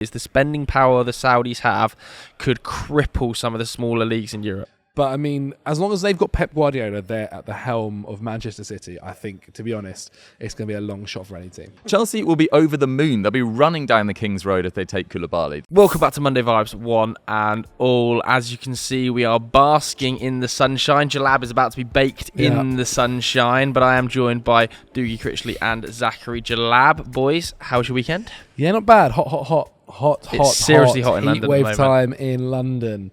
is the spending power the Saudis have could cripple some of the smaller leagues in Europe. But I mean, as long as they've got Pep Guardiola there at the helm of Manchester City, I think, to be honest, it's going to be a long shot for any team. Chelsea will be over the moon. They'll be running down the King's Road if they take Koulibaly. Welcome back to Monday Vibes, one and all. As you can see, we are basking in the sunshine. Jalab is about to be baked in the sunshine, but I am joined by Dougie Critchley and Zachary Jalab. Boys, how was your weekend? Yeah, not bad. Hot. It's seriously hot in London at the Heat wave moment. time in London.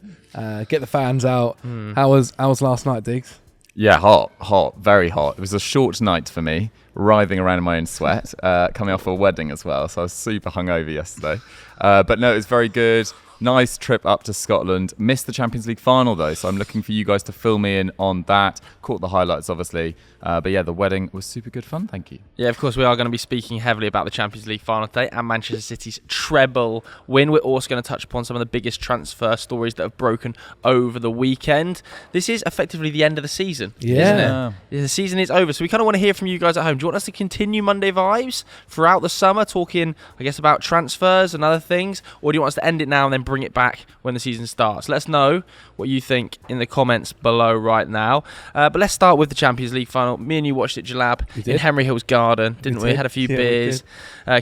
Get the fans out. How was last night, Diggs? Yeah, hot, very hot. It was a short night for me, writhing around in my own sweat, coming off a wedding as well, so I was super hungover yesterday. But no, it was very good. Nice trip up to Scotland. Missed the Champions League final though, so I'm looking for you guys to fill me in on that. Caught the highlights, obviously. But yeah, the wedding was super good fun, thank you. Yeah, of course, we are going to be speaking heavily about the Champions League final today and Manchester City's treble win. We're also going to touch upon some of the biggest transfer stories that have broken over the weekend. This is effectively the end of the season, isn't it? The season is over, so we kind of want to hear from you guys at home. Do you want us to continue Monday Vibes throughout the summer, talking, I guess, about transfers and other things? Or do you want us to end it now and then bring it back when the season starts? Let us know what you think in the comments below right now. But let's start with the Champions League final. Me and you watched it, Jalab, in Henry Hill's garden, didn't we? Had a few beers.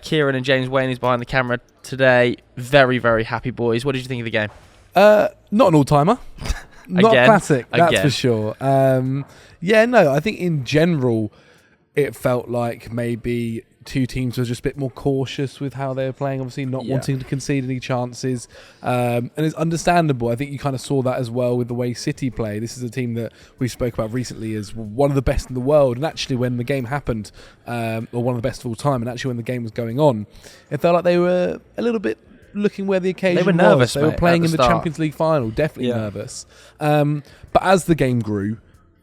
Kieran and James Wayne is behind the camera today. Very, very happy boys. What did you think of the game? Not an all-timer. Not Again. classic, that's for sure. I think in general, it felt like maybe two teams were just a bit more cautious with how they were playing, obviously not wanting to concede any chances. And it's understandable. I think you kind of saw that as well with the way City play. This is a team that we spoke about recently as one of the best in the world. And actually when the game happened, or one of the best of all time, and actually when the game was going on, it felt like they were a little bit looking where the occasion was. They were nervous, They were playing in the start. Champions League final, definitely nervous. But as the game grew,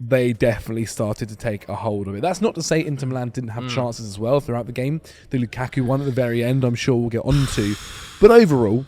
they definitely started to take a hold of it. That's not to say Inter Milan didn't have chances as well throughout the game. The Lukaku one at the very end, I'm sure we'll get onto. But overall,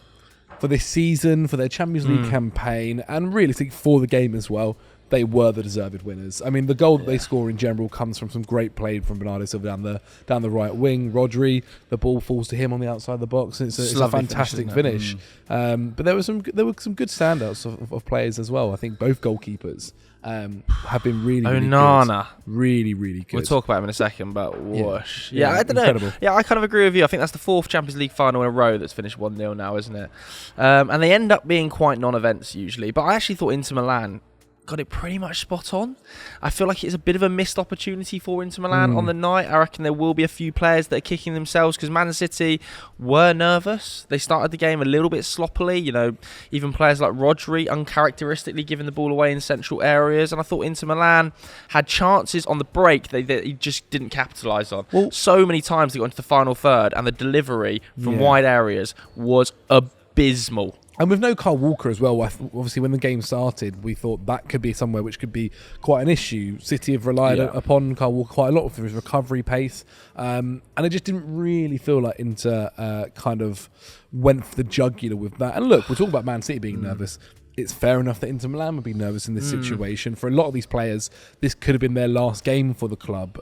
for this season, for their Champions League campaign, and realistically for the game as well, they were the deserved winners. I mean, the goal that they score in general comes from some great play from Bernardo Silva down the right wing. Rodri, the ball falls to him on the outside of the box. It's a fantastic finish. But there were some good standouts of players as well. I think both goalkeepers have been really Onana. Good. Really good. We'll talk about him in a second, but whoosh. Yeah, I don't incredible. know. Yeah, I kind of agree with you. I think that's the fourth Champions League final in a row that's finished 1-0 now, isn't it? And they end up being quite non-events usually. But I actually thought Inter Milan got it pretty much spot on. I feel like it's a bit of a missed opportunity for Inter Milan on the night. I reckon there will be a few players that are kicking themselves because Man City were nervous. They started the game a little bit sloppily. You know, even players like Rodri uncharacteristically giving the ball away in central areas. And I thought Inter Milan had chances on the break they just didn't capitalise on. Well, so many times they got into the final third and the delivery from wide areas was abysmal. And with no Kyle Walker as well, obviously when the game started, we thought that could be somewhere which could be quite an issue. City have relied upon Kyle Walker quite a lot for his recovery pace. And it just didn't really feel like Inter kind of went for the jugular with that. And look, we're talking about Man City being nervous. It's fair enough that Inter Milan would be nervous in this situation. For a lot of these players, this could have been their last game for the club.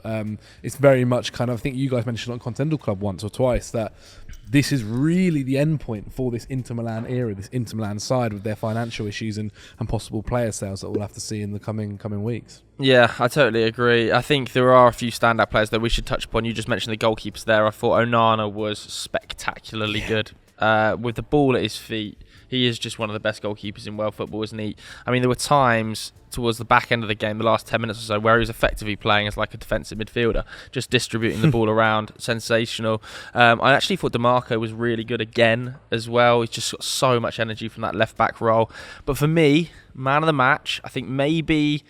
It's very much kind of, I think you guys mentioned on Continental Club once or twice, that this is really the end point for this Inter Milan era, this Inter Milan side with their financial issues and possible player sales that we'll have to see in the coming weeks. Yeah, I totally agree. I think there are a few standout players that we should touch upon. You just mentioned the goalkeepers there. I thought Onana was spectacularly good. With the ball at his feet, he is just one of the best goalkeepers in world football, isn't he? I mean, there were times towards the back end of the game, the last 10 minutes or so, where he was effectively playing as like a defensive midfielder, just distributing the ball around. Sensational. I actually thought DeMarco was really good again as well. He's just got so much energy from that left-back role. But for me, man of the match, I think maybe...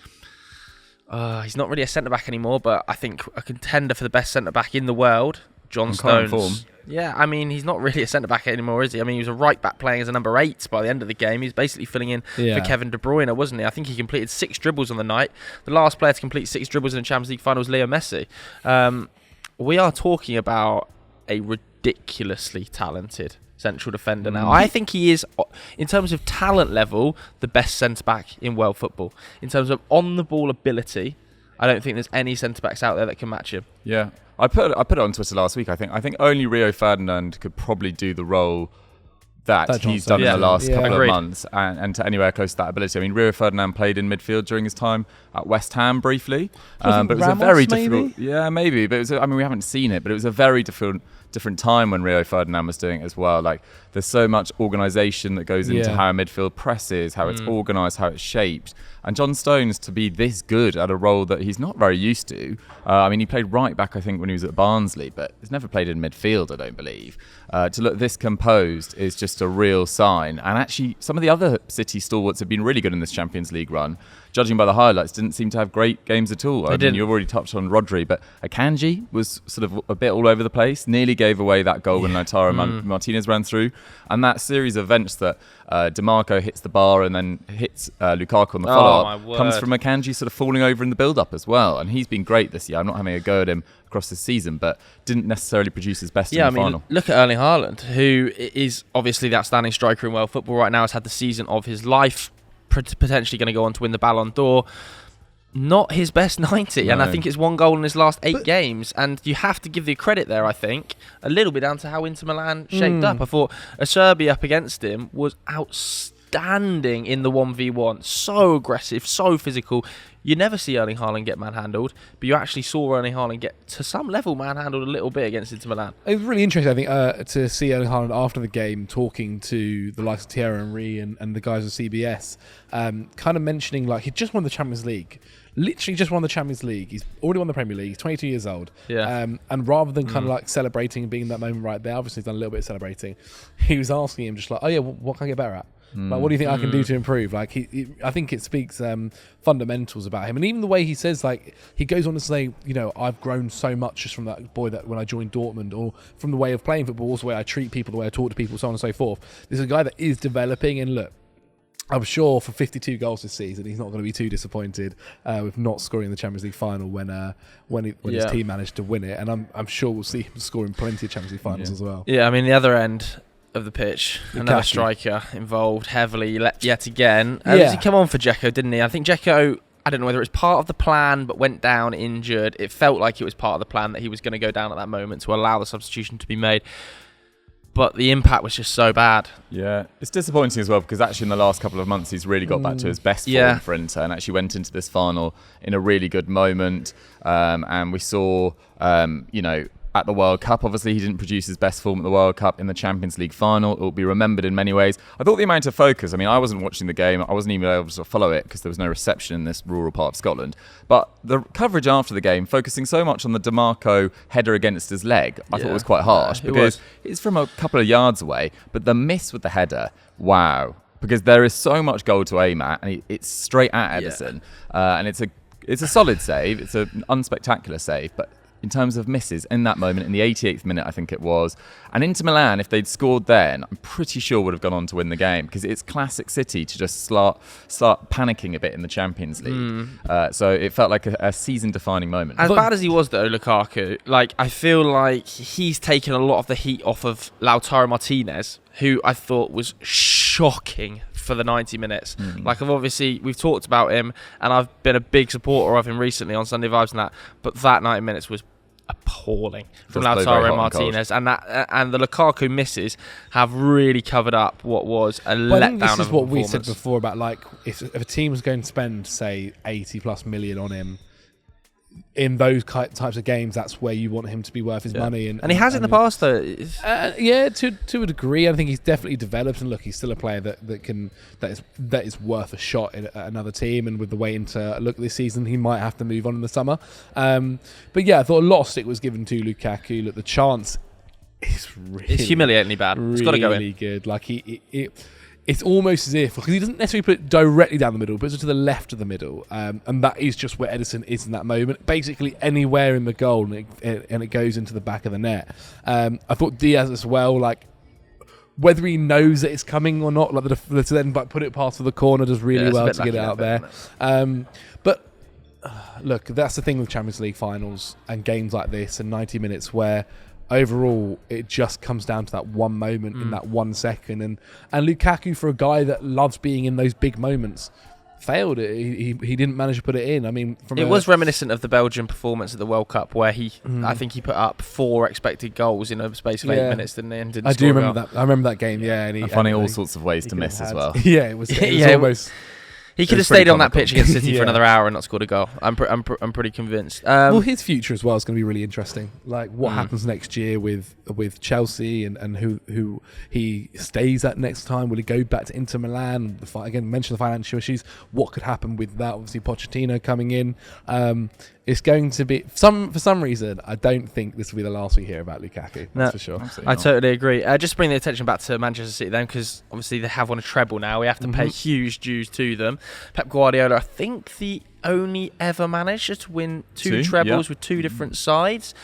he's not really a centre-back anymore, but I think a contender for the best centre-back in the world, John Stones. Yeah, I mean, he's not really a centre-back anymore, is he? I mean, he was a right-back playing as a number 8 by the end of the game. He's basically filling in for Kevin De Bruyne, wasn't he? I think he completed 6 dribbles on the night. The last player to complete 6 dribbles in the Champions League final was Leo Messi. We are talking about a ridiculously talented central defender now. I think he is, in terms of talent level, the best centre-back in world football. In terms of on-the-ball ability, I don't think there's any centre-backs out there that can match him. Yeah. I put it on Twitter last week. I think only Rio Ferdinand could probably do the role that he's done in the last couple Agreed. of months, and to anywhere close to that ability. I mean, Rio Ferdinand played in midfield during his time at West Ham briefly, but it was a very difficult. Yeah, maybe, but it was. I mean, we haven't seen it, but it was a very different time when Rio Ferdinand was doing it as well. Like, there's so much organisation that goes into how a midfield presses, how it's organised, how it's shaped. And John Stones, to be this good at a role that he's not very used to. I mean, he played right back, I think, when he was at Barnsley, but he's never played in midfield, I don't believe. To look this composed is just a real sign. And actually, some of the other City stalwarts have been really good in this Champions League run. Judging by the highlights, didn't seem to have great games at all. I mean, you've already touched on Rodri, but Akanji was sort of a bit all over the place. Nearly gave away that goal when Lautaro Martinez ran through. And that series of events that DiMarco hits the bar and then hits Lukaku on the follow-up comes from Akanji sort of falling over in the build-up as well. And he's been great this year. I'm not having a go at him across the season, but didn't necessarily produce his best in the final. Look at Erling Haaland, who is obviously the outstanding striker in world football right now, has had the season of his life, potentially going to go on to win the Ballon d'Or. Not his best 90, and I think it's one goal in his last 8 games, and you have to give the credit there, I think, a little bit down to how Inter Milan shaped up. I thought Acerbi up against him was outstanding in the 1v1. So aggressive, so physical. You never see Erling Haaland get manhandled, but you actually saw Erling Haaland get, to some level, manhandled a little bit against Inter Milan. It was really interesting, I think, to see Erling Haaland after the game talking to the likes of Thierry Henry and the guys at CBS, kind of mentioning, like, he just won the Champions League. Literally just won the Champions League. He's already won the Premier League. He's 22 years old. Yeah. And rather than kind of like celebrating and being in that moment right there, obviously he's done a little bit of celebrating, he was asking him just like, oh yeah, what can I get better at? Like, what do you think I can do to improve? Like, I think it speaks fundamentals about him. And even the way he says, like, he goes on to say, you know, I've grown so much just from that boy that when I joined Dortmund, or from the way of playing football, also the way I treat people, the way I talk to people, so on and so forth. This is a guy that is developing, and look, I'm sure for 52 goals this season, he's not going to be too disappointed with not scoring in the Champions League final when his team managed to win it. And I'm sure we'll see him scoring plenty of Champions League finals as well. Yeah, I mean, the other end of the pitch, another striker involved heavily yet again. He came on for Dzeko, didn't he? I think Dzeko, I don't know whether it's part of the plan, but went down injured. It felt like it was part of the plan that he was going to go down at that moment to allow the substitution to be made. But the impact was just so bad. Yeah. It's disappointing as well, because actually in the last couple of months he's really got back to his best form for Inter, and actually went into this final in a really good moment. And we saw, at the World Cup, obviously he didn't produce his best form at the World Cup. In the Champions League final, it will be remembered in many ways. I thought the amount of focus, I mean, I wasn't watching the game, I wasn't even able to follow it because there was no reception in this rural part of Scotland, but the coverage after the game, focusing so much on the DiMarco header against his leg, I thought was quite harsh, because it's from a couple of yards away, but the miss with the header, wow, because there is so much goal to aim at, and it's straight at Ederson, and it's a solid save, it's an unspectacular save, but in terms of misses in that moment, in the 88th minute, I think it was. And Inter Milan, if they'd scored then, I'm pretty sure would have gone on to win the game, because it's classic City to just start panicking a bit in the Champions League. So it felt like a season-defining moment. As bad as he was, though, Lukaku, like, I feel like he's taken a lot of the heat off of Lautaro Martinez, who I thought was shocking for the 90 minutes. Like, we've talked about him, and I've been a big supporter of him recently on Sunday Vibes and that, but that 90 minutes was appalling from Lautaro Martinez, and the Lukaku misses have really covered up what was a letdown. I think this is what we said before about, like, if a team was going to spend, say, 80 plus million on him in those types of games, that's where you want him to be worth his money. And he has in the past, though. To a degree. I think he's definitely developed, and look, he's still a player that is worth a shot at another team. And with the way Inter look this season, he might have to move on in the summer. But yeah, I thought a lot of stick was given to Lukaku. Look, the chance is it's humiliatingly bad. It's got to go in. Really good. Like it's almost as if, because he doesn't necessarily put it directly down the middle, but it's to the left of the middle, and that is just where Ederson is in that moment. Basically anywhere in the goal, and it goes into the back of the net. I thought Diaz as well, like, whether he knows that it's coming or not, like to then put it past the corner does really well to get it out there. But look, that's the thing with Champions League finals and games like this and 90 minutes where overall it just comes down to that one moment in that 1 second, and Lukaku, for a guy that loves being in those big moments, failed it. He didn't manage to put it in. I mean, it was reminiscent of the Belgian performance at the World Cup, where I think he put up 4 expected goals in a space of 8 minutes, didn't he? And didn't I score do remember that. I remember that game. Yeah, and finding all sorts of ways to miss as well. Yeah, it was almost. He could have stayed on that pitch against City for another hour and not scored a goal. I'm pretty convinced. Well, his future as well is going to be really interesting. Like what happens next year with Chelsea and who he stays at next time. Will he go back to Inter Milan? Again, mention the financial issues. What could happen with that? Obviously, Pochettino coming in. It's going to be for some reason. I don't think this will be the last we hear about Lukaku. That's for sure. I totally agree. Just bring the attention back to Manchester City then, because obviously they have won a treble now. We have to pay huge dues to them. Pep Guardiola, I think the only ever manager to win two trebles with 2 different sides.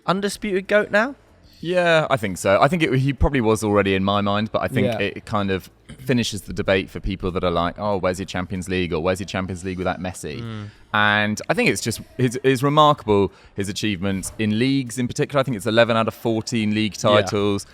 Undisputed GOAT now? Yeah, I think so. I think he probably was already in my mind, but I think it kind of finishes the debate for people that are like, oh, where's your Champions League, or where's your Champions League without Messi? And I think it's just it's remarkable, his achievements in leagues in particular. I think it's 11 out of 14 league titles,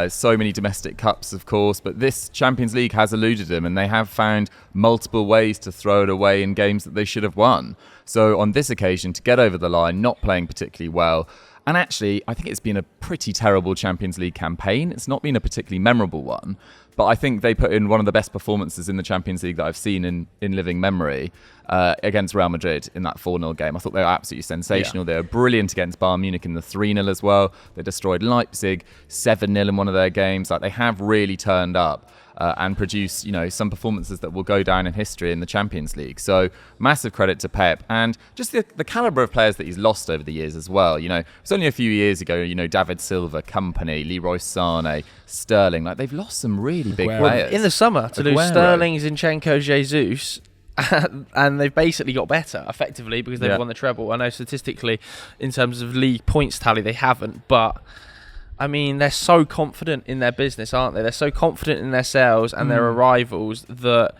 so many domestic cups, of course, but this Champions League has eluded him, and they have found multiple ways to throw it away in games that they should have won. So on this occasion, to get over the line, not playing particularly well. And actually, I think it's been a pretty terrible Champions League campaign. It's not been a particularly memorable one, but I think they put in one of the best performances in the Champions League that I've seen in living memory against Real Madrid in that 4-0 game. I thought they were absolutely sensational. They were brilliant against Bayern Munich in the 3-0 as well. They destroyed Leipzig 7-0 in one of their games. Like, they have really turned up. And produce, some performances that will go down in history in the Champions League. So massive credit to Pep, and just the calibre of players that he's lost over the years as well. It's only a few years ago, David Silva, Company, Leroy Sané, Sterling. Like, they've lost some really big players. In the summer, to lose Sterling, Zinchenko, Jesus, and they've basically got better, effectively, because they've won the treble. I know statistically, in terms of league points tally, they haven't, but I mean, they're so confident in their business, aren't they? They're so confident in their sales and their arrivals that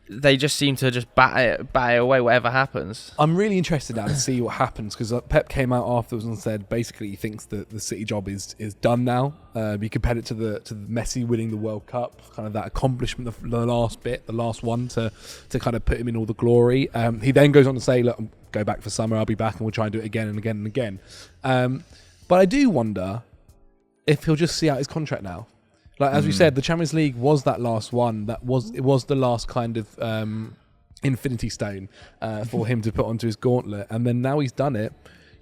they just seem to just bat it away, whatever happens. I'm really interested now to see what happens, because Pep came out afterwards and said basically he thinks that the City job is done now. He compared it to the Messi winning the World Cup, kind of that accomplishment, the last one to kind of put him in all the glory. He then goes on to say, look, go back for summer, I'll be back, and we'll try and do it again and again and again. But I do wonder if he'll just see out his contract now. Like, as we said, the Champions League was that last one. It was the last kind of infinity stone for him to put onto his gauntlet. And then now he's done it.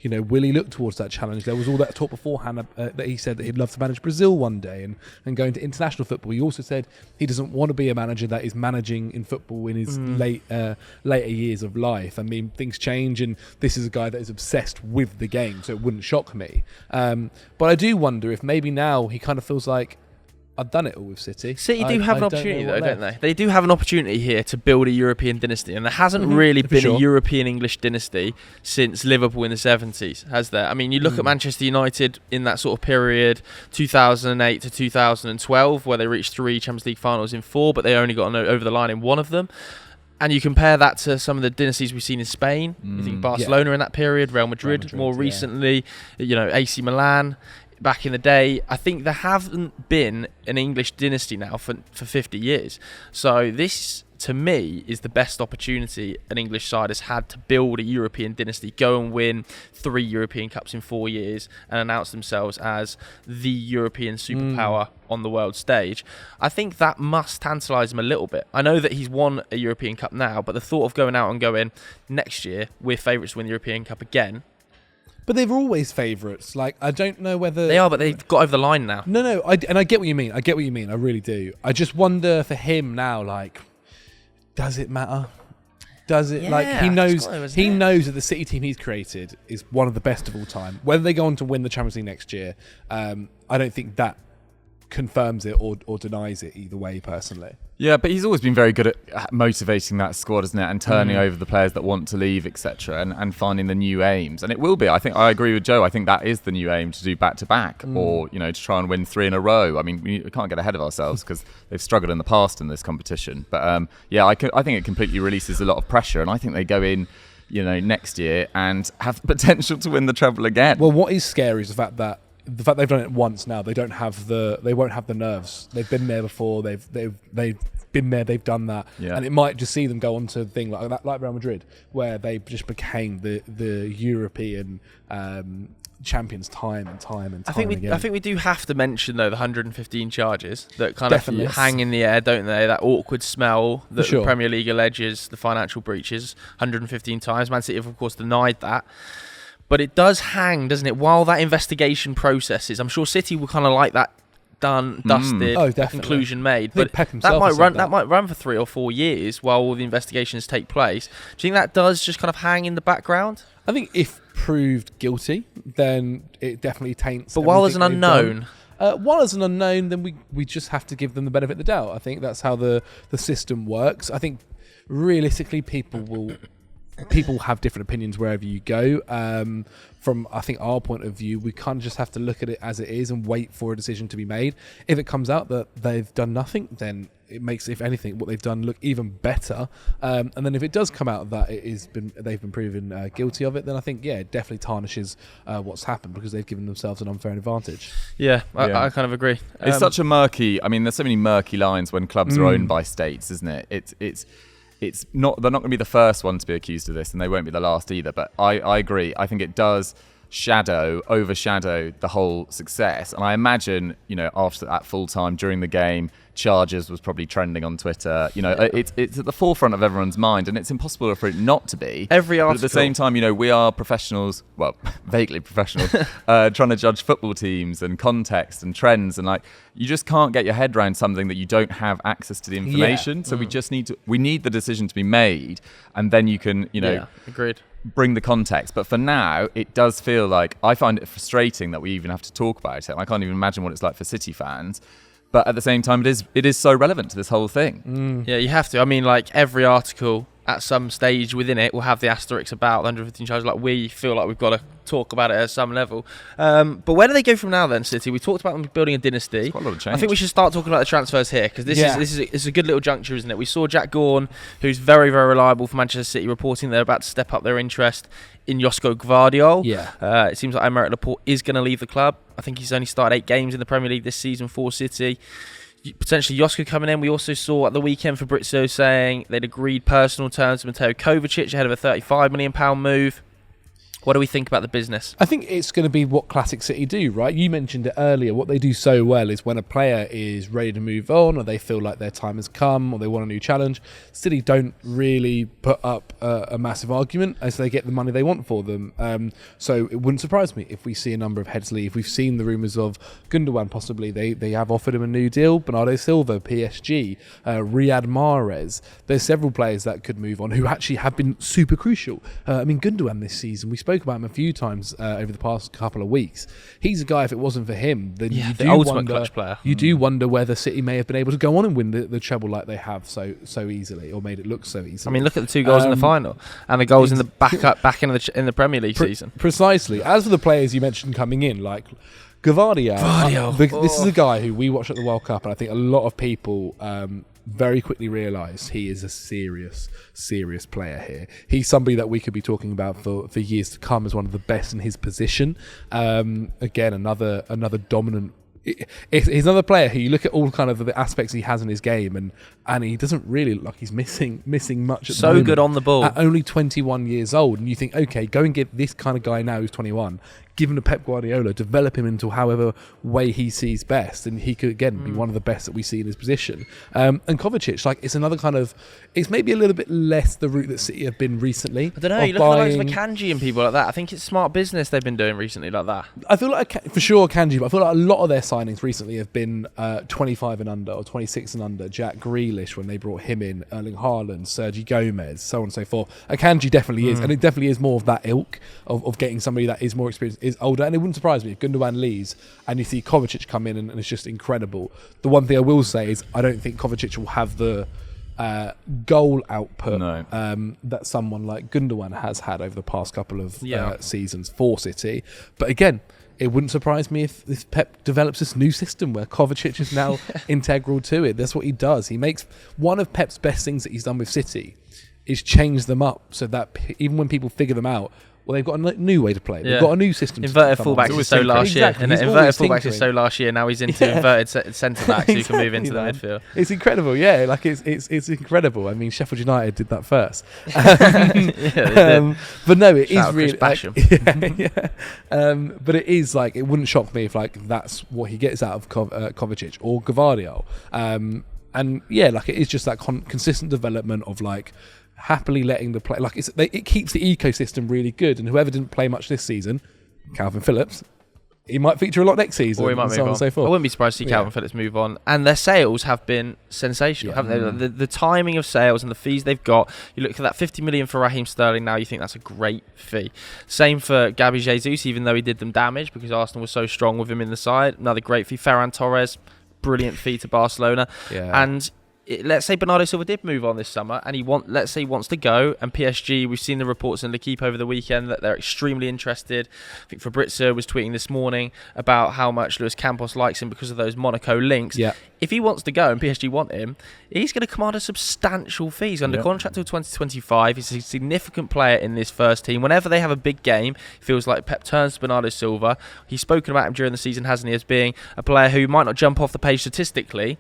Will he look towards that challenge? There was all that talk beforehand that he said that he'd love to manage Brazil one day and go into international football. He also said he doesn't want to be a manager that is managing in football in his later years of life. I mean, things change, and this is a guy that is obsessed with the game, so it wouldn't shock me. But I do wonder if maybe now he kind of feels like, I've done it all with City. City do have an opportunity, though, don't they? They do have an opportunity here to build a European dynasty, and there hasn't really been a European English dynasty since Liverpool in the 70s, has there? I mean, you look at Manchester United in that sort of period, 2008 to 2012, where they reached 3 Champions League finals in 4, but they only got over the line in 1 of them. And you compare that to some of the dynasties we've seen in Spain. You think Barcelona in that period, Real Madrid more recently, AC Milan. Back in the day, I think there haven't been an English dynasty now for 50 years. So this, to me, is the best opportunity an English side has had to build a European dynasty, go and win 3 European Cups in 4 years and announce themselves as the European superpower on the world stage. I think that must tantalise him a little bit. I know that he's won a European Cup now, but the thought of going out and going, next year, we're favourites to win the European Cup again. But they're always favourites. Like, I don't know whether they are, but they've got over the line now. No, I get what you mean. I really do. I just wonder for him now, like, does it matter? Does it? He knows that the City team he's created is one of the best of all time. Whether they go on to win the Champions League next year, I don't think that confirms it or denies it either way, personally. Yeah, but he's always been very good at motivating that squad, isn't it? And turning over the players that want to leave, etc., and finding the new aims. And it will be. I think I agree with Joe. I think that is the new aim, to do back-to-back or, to try and win 3 in a row. I mean, we can't get ahead of ourselves because they've struggled in the past in this competition. But, I think it completely releases a lot of pressure. And I think they go in, next year and have the potential to win the treble again. Well, what is scary is the fact they've done it once now. They won't have the nerves. They've been there before. They've been there, they've done that, Yeah. and it might just see them go on to a thing like that, like Real Madrid, where they just became the European champions time and time again. I think we do have to mention though the 115 charges that kind Definitely. of hang in the air, don't they? That awkward smell that sure. the Premier League alleges the financial breaches 115 times. Man City have of course denied that, but it does hang, doesn't it? While that investigation processes, I'm sure City will kind of like that done, dusted, conclusion made. But that might run for 3 or 4 years while all the investigations take place. Do you think that does just kind of hang in the background? I think if proved guilty, then it definitely taints. But while there's an unknown, then we just have to give them the benefit of the doubt. I think that's how the system works. I think realistically, people have different opinions wherever you go. From I think our point of view, we kind of just have to look at it as it is and wait for a decision to be made. If it comes out that they've done nothing, then it makes, if anything, what they've done look even better. And then if it does come out that they've been proven guilty of it, then I think it definitely tarnishes what's happened because they've given themselves an unfair advantage. I kind of agree. It's such a murky. I mean, there's so many murky lines when clubs are owned by states, isn't it? It's not. They're not going to be the first one to be accused of this, and they won't be the last either. But I agree. I think it does overshadow the whole success. And I imagine, after that full time during the game, charges was probably trending on Twitter. It's at the forefront of everyone's mind, and it's impossible for it not to be. Every article. But at the same time, we are professionals, well, vaguely professional, trying to judge football teams and context and trends, and you just can't get your head around something that you don't have access to the information. So we need the decision to be made, and then you can, agreed, bring the context. But for now, it does feel like, I find it frustrating that we even have to talk about it. I can't even imagine what it's like for City fans. But at the same time, it is so relevant to this whole thing. Yeah, you have to. I mean, every article at some stage within it will have the asterisks about the 115 charges. We feel like we've got to talk about it at some level. But where do they go from now then, City? We talked about them building a dynasty. Quite a lot of change. I think we should start talking about the transfers here, because this is a good little juncture, isn't it? We saw Jack Gaughan, who's very, very reliable for Manchester City, reporting they're about to step up their interest in Josko Gvardiol. It seems like Aymeric Laporte is going to leave the club. I think he's only started 8 games in the Premier League this season for City. Potentially Josko coming in. We also saw at the weekend Fabrizio saying they'd agreed personal terms to Mateo Kovacic ahead of a £35 million move. What do we think about the business? I think it's going to be what classic City do, right? You mentioned it earlier. What they do so well is when a player is ready to move on, or they feel like their time has come, or they want a new challenge, City don't really put up a massive argument as they get the money they want for them. So it wouldn't surprise me if we see a number of heads leave. We've seen the rumours of Gundogan possibly. They have offered him a new deal. Bernardo Silva, PSG, Riyad Mahrez. There's several players that could move on who actually have been super crucial. Gundogan this season, we spoke about him a few times over the past couple of weeks. He's a guy, if it wasn't for him, then you do ultimate clutch player. You do wonder whether City may have been able to go on and win the treble like they have so easily, or made it look so easily. I mean, look at the 2 goals in the final and the goals in the back in the Premier League season. Precisely. As for the players you mentioned coming in, like Gvardiol, this is a guy who we watched at the World Cup, and I think a lot of people very quickly realised he is a serious player here. He's somebody that we could be talking about for years to come as one of the best in his position. Again, another dominant. He's another player who you look at all kind of the aspects he has in his game, and he doesn't really look like he's missing much at the moment. So good on the ball. At only 21 years old, and you think, okay, go and get this kind of guy now who's 21, give him to Pep Guardiola, develop him into however way he sees best, and he could again be one of the best that we see in his position. And Kovacic, it's another kind of, it's maybe a little bit less the route that City have been recently. I don't know, you look at the likes of Akanji and people like that. I think it's smart business they've been doing recently like that. I feel like, for sure, Akanji, but I feel like a lot of their signings recently have been 25 and under, or 26 and under. Jack Grealish, when they brought him in, Erling Haaland, Sergi Gomez, so on and so forth. Akanji definitely is, and it definitely is more of that ilk of getting somebody that is more experienced, is older, and it wouldn't surprise me if Gundogan leaves and you see Kovacic come in and it's just incredible. The one thing I will say is I don't think Kovacic will have the goal output that someone like Gundogan has had over the past couple of seasons for City. But again, it wouldn't surprise me if Pep develops this new system where Kovacic is now integral to it. That's what he does. He makes one of Pep's best things that he's done with City is change them up so that even when people figure them out, Well, they've got a new way to play. They've Yeah. got a new system. Inverted to come on. fullbacks is so last year. Exactly. And He's inverted always fullbacks is so tinkering. last year. Now he's into inverted centre backs who can move into the Exactly, man. midfield. It's incredible, yeah. Like it's incredible. I mean, Sheffield United did that first. Yeah, they did. But no, it Shout is out really Chris yeah. But it is like, it wouldn't shock me if like that's what he gets out of Kovacic or Gvardiol. And yeah, like it is just that consistent development of like happily letting the play, like it keeps the ecosystem really good. And whoever didn't play much this season, Calvin Phillips, he might feature a lot next season, Or he might and move so on on. and so I forth. wouldn't be surprised to see Calvin Phillips move on. And their sales have been sensational, haven't they? The timing of sales and the fees they've got. You look at that 50 million for Raheem Sterling now, you think that's a great fee. Same for Gabby Jesus, even though he did them damage because Arsenal was so strong with him in the side. Another great fee. Ferran Torres, brilliant fee to Barcelona. Yeah. And let's say Bernardo Silva did move on this summer and let's say he wants to go, and PSG, we've seen the reports in L'Equipe over the weekend that they're extremely interested. I think Fabrizio was tweeting this morning about how much Luis Campos likes him because of those Monaco links. Yeah. If he wants to go and PSG want him, he's going to command a substantial fee. He's under contract till 2025. He's a significant player in this first team. Whenever they have a big game, it feels like Pep turns to Bernardo Silva. He's spoken about him during the season, hasn't he, as being a player who might not jump off the page statistically,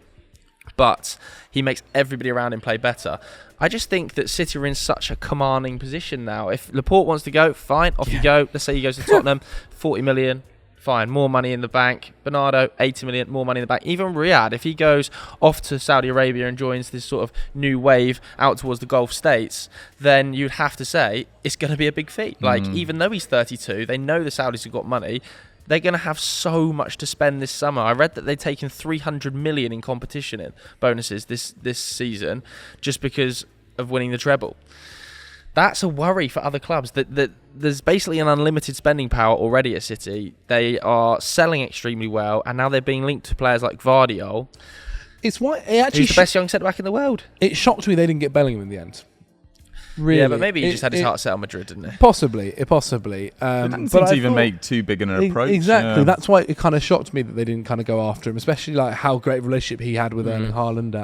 but he makes everybody around him play better. I just think that City are in such a commanding position now. If Laporte wants to go, fine, off you go. Let's say he goes to Tottenham, 40 million, fine, more money in the bank. Bernardo, 80 million, more money in the bank. Even Riyadh, if he goes off to Saudi Arabia and joins this sort of new wave out towards the Gulf states, then you'd have to say it's going to be a big fee. Like, even though he's 32, they know the Saudis have got money. They're going to have so much to spend this summer. I read that they've taken 300 million in competition in bonuses this season just because of winning the treble. That's a worry for other clubs. That there's basically an unlimited spending power already at City. They are selling extremely well, and now they're being linked to players like Gvardiol. It's why it actually Who's the best young centre back in the world? It shocked me they didn't get Bellingham in the end. Really? Yeah, but maybe he just had his heart set on Madrid, didn't he? Possibly. It didn't seem But to even make too big an approach. Exactly. Yeah. That's why it kind of shocked me that they didn't kind of go after him, especially like how great a relationship he had with Erling Haaland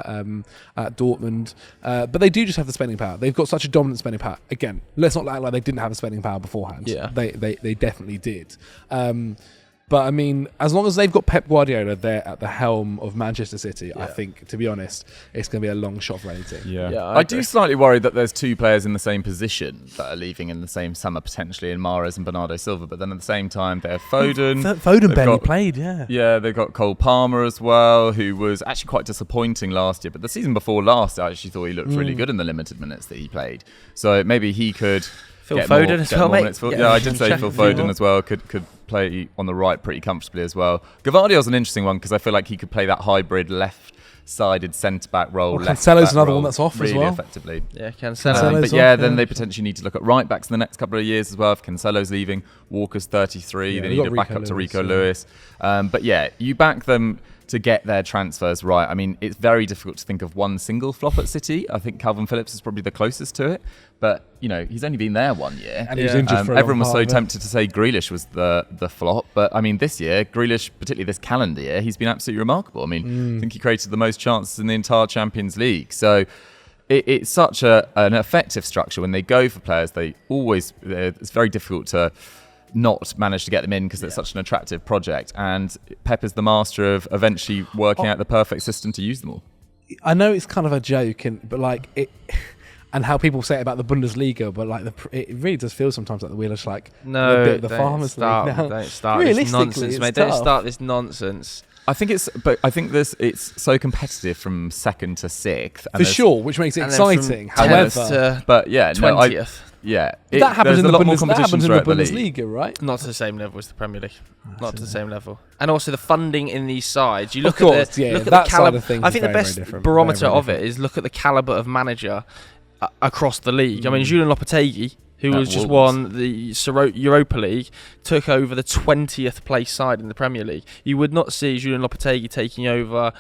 at Dortmund. But they do just have the spending power. They've got such a dominant spending power. Again, let's not act like they didn't have the spending power beforehand. Yeah. They definitely did. But I mean, as long as they've got Pep Guardiola there at the helm of Manchester City, I think, to be honest, it's going to be a long shot for any team. Yeah, I I do slightly worry that there's two players in the same position that are leaving in the same summer, potentially in Mahrez and Bernardo Silva. But then at the same time, they have Foden. Foden They've barely got- played, yeah. Yeah, they've got Cole Palmer as well, who was actually quite disappointing last year. But the season before last, I actually thought he looked really good in the limited minutes that he played. So maybe he could Phil get Foden more, as get well, more mate. minutes. Yeah, I did say Phil Foden as well could play on the right pretty comfortably as well. Gvardiol's an interesting one because I feel like he could play that hybrid left-sided centre-back role. Well, left Cancelo's back another role one that's off as really well. effectively. Yeah, Cancelo. Cancelo's But yeah, off, then yeah. they potentially need to look at right backs in the next couple of years as well. If Cancelo's leaving, Walker's 33, Yeah, they they've need got a backup Rico to Lewis, Rico yeah. Lewis. But yeah, you back them to get their transfers right. I mean, it's very difficult to think of one single flop at City. I think Calvin Phillips is probably the closest to it. But, you know, he's only been there 1 year. And he was injured for a long everyone was so part of it. tempted to say Grealish was the flop. But, I mean, this year, Grealish, particularly this calendar year, he's been absolutely remarkable. I mean, I think he created the most chances in the entire Champions League. So it's such an effective structure. When they go for players, it's very difficult to not manage to get them in because it's such an attractive project. And Pep is the master of eventually working out the perfect system to use them all. I know it's kind of a joke, but like it, and how people say it about the Bundesliga, but like it really does feel sometimes like the wheel is like No, a bit of the don't Farmers start, League now. Don't start this Realistically, nonsense, it's mate. Don't tough. start this nonsense. I think it's so competitive from second to sixth. And For there's- sure, which makes it And then from exciting. 10th However, to But yeah, no, 20th. yeah, that happens in there's the a lot more That competition happens in the throughout the league. Bundesliga, right? Not to the same level as the Premier League. Not to the same level. And also the funding in these sides. You Of look course, at the yeah, look at that the side caliber. of things I is think the very, very best different. barometer Very, very of it is look at the caliber of manager across the league. I mean, Julian Lopetegui, who At was just Wolves. won the Europa League, took over the 20th place side in the Premier League. You would not see Julian Lopetegui taking over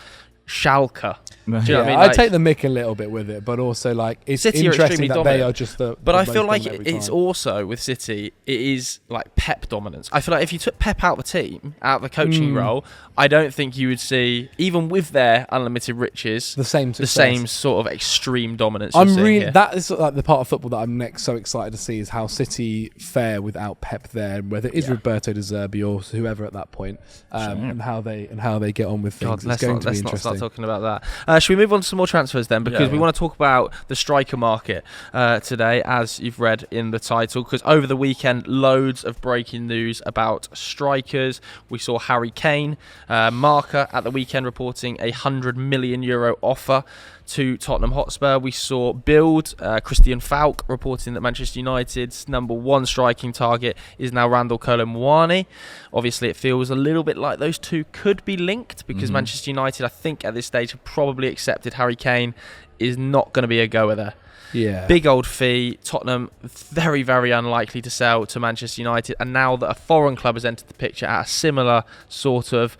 Schalke. Do you know what I mean? I take the mick a little bit with it, but also like it's City are interesting extremely that they dominant. are just the. But the I feel most like dominant every it's time. also with City, it is like Pep dominance. I feel like if you took Pep out of the team, out of the coaching role, I don't think you would see, even with their unlimited riches, the same sort of extreme dominance. That is like the part of football that I'm next so excited to see is how City fare without Pep there, and whether it is Roberto De Zerbi or whoever at that point, and how they get on with things. God, it's going to be let's interesting. not start talking about that. Should we move on to some more transfers then? Because we want to talk about the striker market today, as you've read in the title. Because over the weekend, loads of breaking news about strikers. We saw Harry Kane, Marca at the weekend reporting a €100 million offer to Tottenham Hotspur. We saw Bild, Christian Falk reporting that Manchester United's number one striking target is now Randall Kolo Muani. Obviously, it feels a little bit like those two could be linked because Manchester United, I think at this stage, have probably accepted Harry Kane is not going to be a goer there. Yeah. Big old fee. Tottenham very, very unlikely to sell to Manchester United. And now that a foreign club has entered the picture at a similar sort of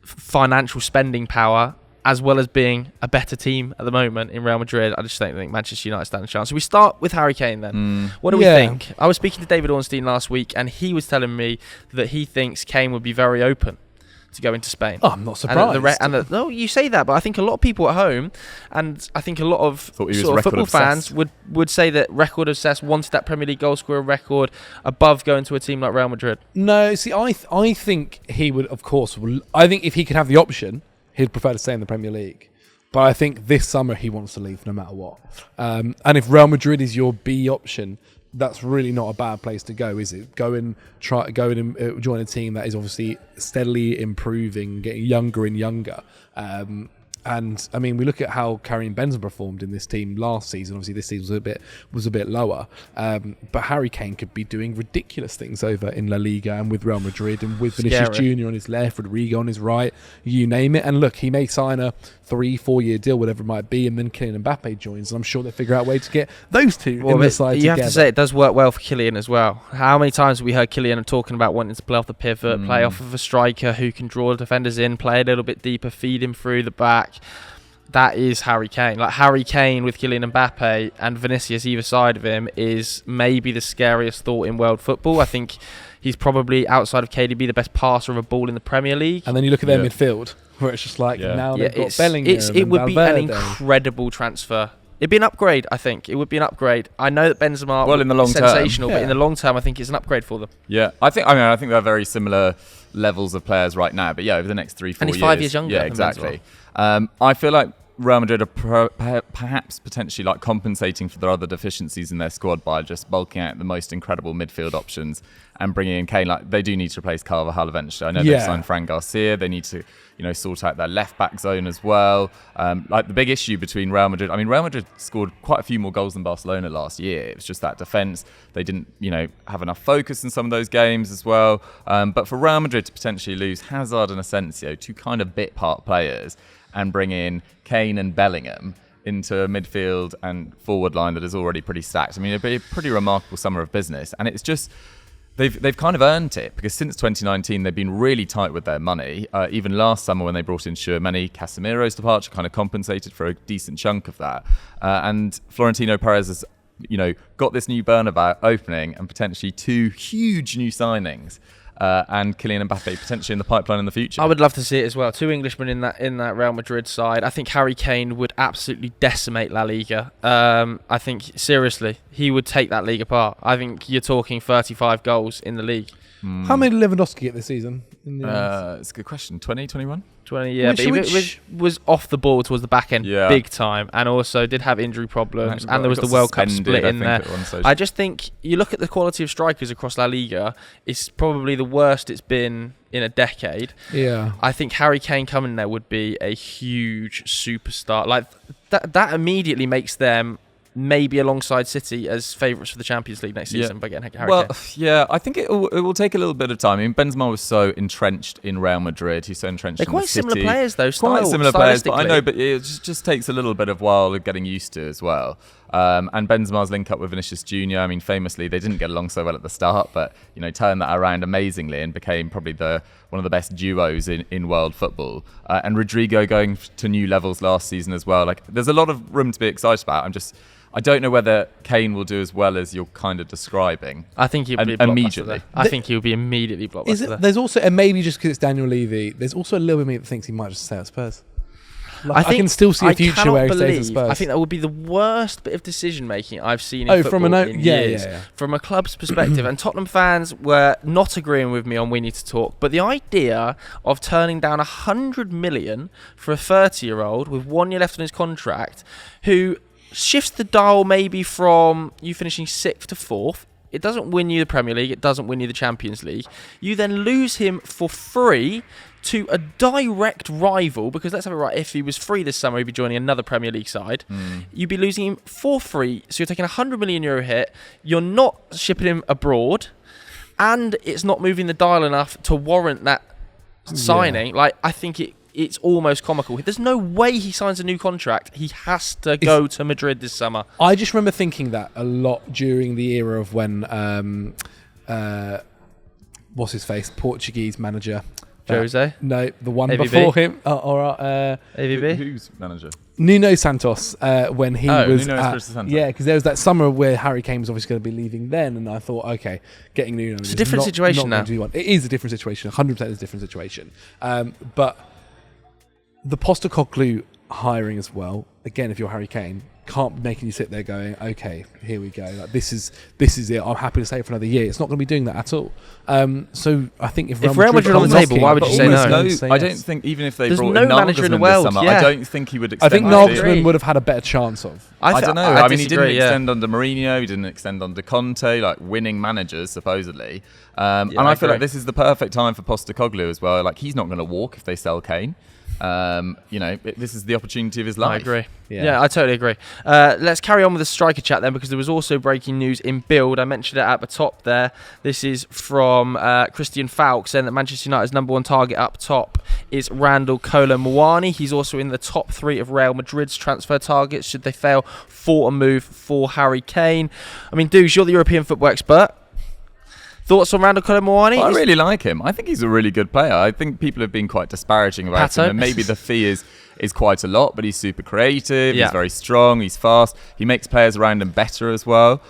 financial spending power, as well as being a better team at the moment in Real Madrid, I just don't think Manchester United stand a chance. So we start with Harry Kane then. What do we think? I was speaking to David Ornstein last week, and he was telling me that he thinks Kane would be very open to go into Spain. Oh, I'm not surprised. No, you say that, but I think a lot of people at home, and I think a lot of sort of football fans would say that record obsessed, wanted that Premier League goal scorer record above going to a team like Real Madrid. No, see, I think he would, of course. I think if he could have the option, he'd prefer to stay in the Premier League. But I think this summer he wants to leave no matter what. And if Real Madrid is your B option, that's really not a bad place to go, is it? Go and join a team that is obviously steadily improving, getting younger and younger. And I mean, we look at how Karim Benzema performed in this team last season. Obviously, this season was a bit lower. But Harry Kane could be doing ridiculous things over in La Liga and with Real Madrid and with Vinicius Junior on his left, Rodrigo on his right, you name it. And look, he may sign a 3-4 year deal, whatever it might be, and then Kylian Mbappe joins. And I'm sure they'll figure out a way to get those two in the side together. You have to say it does work well for Kylian as well. How many times have we heard Kylian talking about wanting to play off the pivot, play off of a striker who can draw the defenders in, play a little bit deeper, feed him through the back. That is Harry Kane. Like Harry Kane with Kylian Mbappe and Vinicius either side of him is maybe the scariest thought in world football. I think he's probably, outside of KDB, the best passer of a ball in the Premier League. And then you look at their midfield, where it's just like now they've got Bellingham. It would be an Valverde. incredible transfer. It'd be an upgrade, I think. It would be an upgrade. I know that Benzema in the long term, sensational, but in the long term, I think it's an upgrade for them. Yeah, I think they're very similar levels of players right now. But yeah, over the next 3-4 years, and he's 5 years younger. Yeah, exactly. I feel like Real Madrid are perhaps potentially like compensating for their other deficiencies in their squad by just bulking out the most incredible midfield options and bringing in Kane. Like they do need to replace Carvajal eventually. I know they've signed Fran Garcia. They need to, sort out their left back zone as well. Like the big issue between Real Madrid. I mean, Real Madrid scored quite a few more goals than Barcelona last year. It was just that defence. They didn't, have enough focus in some of those games as well. But for Real Madrid to potentially lose Hazard and Asensio, two kind of bit part players, and bring in Kane and Bellingham into a midfield and forward line that is already pretty stacked. I mean, it'd be a pretty remarkable summer of business. And it's just, they've kind of earned it, because since 2019, they've been really tight with their money. Even last summer when they brought in Tchouaméni, Casemiro's departure kind of compensated for a decent chunk of that. And Florentino Perez has, got this new Bernabeu opening and potentially two huge new signings. And Kylian Mbappe potentially in the pipeline in the future. I would love to see it as well. Two Englishmen in that Real Madrid side. I think Harry Kane would absolutely decimate La Liga. I think, seriously, he would take that league apart. I think you're talking 35 goals in the league. How many did Lewandowski get this season? It's a good question. 20, 21? 20, yeah. But was off the ball towards the back end big time, and also did have injury problems, and there was the World Cup split in there. I just think you look at the quality of strikers across La Liga, it's probably the worst it's been in a decade. Yeah. I think Harry Kane coming there would be a huge superstar. Like that immediately makes them maybe alongside City as favourites for the Champions League next season by getting Harry Kane? Yeah, I think it will take a little bit of time. I mean, Benzema was so entrenched in Real Madrid. He's so entrenched in the City. They're quite similar players, though. Quite similar players, but I know, but it just takes a little bit of while of getting used to as well. And Benzema's link up with Vinicius Jr., I mean, famously, they didn't get along so well at the start, but, turned that around amazingly and became probably one of the best duos in world football. And Rodrigo going to new levels last season as well. Like, there's a lot of room to be excited about. I don't know whether Kane will do as well as you're kind of describing. I think he'll be immediately. I think he'll be immediately blockbuster. There's also, and maybe just because it's Daniel Levy, there's also a little bit of me that thinks he might just stay at Spurs. I can still see a future where he stays at Spurs. I think that would be the worst bit of decision making I've seen in football in years. From a club's perspective, and Tottenham fans were not agreeing with me on We Need to Talk, but the idea of turning down 100 million for a 30-year-old with 1 year left on his contract, who shifts the dial maybe from you finishing 6th to 4th. It doesn't win you the Premier League. It doesn't win you the Champions League. You then lose him for free to a direct rival, because let's have it right, if he was free this summer, he'd be joining another Premier League side. You'd be losing him for free. So you're taking a €100 million hit. You're not shipping him abroad, and it's not moving the dial enough to warrant that signing. I think it's almost comical. There's no way he signs a new contract. He has to go to Madrid this summer. I just remember thinking that a lot during the era of when what's his face, Portuguese manager, Jose? No, the one AVB? before him. AVB? Who's manager? Nuno Santos, when he was because there was that summer where Harry Kane was obviously going to be leaving then, and I thought, okay, getting Nuno. It's a different situation now. It is a different situation. 100% is a different situation. But the Postecoglou hiring as well. Again, if you're Harry Kane, can't be making you sit there going, okay, here we go. Like, this is it. I'm happy to stay for another year. It's not going to be doing that at all. So I think if Real Madrid on the table, why would you say no? I don't think even if they There's brought no in manager in the Nagelsmann world. this summer, I don't think he would extend. I think Nagelsmann would have had a better chance of. I don't know. I mean, he didn't extend under Mourinho. He didn't extend under Conte, like winning managers supposedly. And I feel like this is the perfect time for Postecoglou as well. Like, he's not going to walk if they sell Kane. This is the opportunity of his life. I agree. Yeah, I totally agree. Let's carry on with the striker chat then, because there was also breaking news in Build. I mentioned it at the top there. This is from Christian Falk, saying that Manchester United's number one target up top is Randall Kolo Muani. He's also in the top 3 of Real Madrid's transfer targets should they fail for a move for Harry Kane. I mean, Dougie, you're the European football expert. Thoughts on Randall Kolo Muani? I really like him. I think he's a really good player. I think people have been quite disparaging about him, and maybe the fee is quite a lot, but he's super creative, he's very strong, he's fast, he makes players around him better as well.